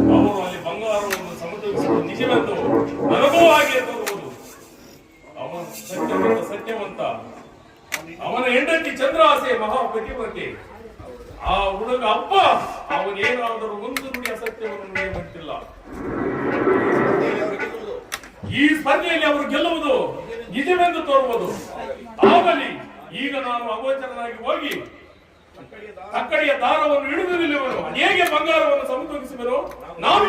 ಅವರು ಅಲ್ಲಿ ಬಂಗಾರವನ್ನು ಸಮತೋಲಿಸುವುದು ನಿಜವೆಂದು ನನಗೂ ಹಾಗೆ ತೋರುವುದು. ಅವನು ಸತ್ಯವಂತ, ಅವನ ಹೆಂಡತಿ ಚಂದ್ರಾಸೆ ಮಹಾಪತಿಪತಿ. ಆ ಹುಡುಗ ಅಪ್ಪ ಅವನೇನಾದರೂ ಒಂದು ನುಡಿ ಅಸತ್ಯವನ್ನು ನುಡಿಯುವಂತಿಲ್ಲ. ಈ ಸ್ಪರ್ಧೆಯಲ್ಲಿ ಅವರು ಗೆಲ್ಲುವುದು ನಿಜವೆಂದು ತೋರುವುದು. ಆಗಲಿ, ಈಗ ನಾನು ಅಗೋಚರನಾಗಿ ಹೋಗಿ ತಕ್ಕಡಿಯ ದಾರವನ್ನು ಹಿಡಿದು ನಿಲ್ಲುವನು. ಹೇಗೆ ಬಂಗಾರವನ್ನು ಸಮತೋಲಿಸುವರು ನಾನು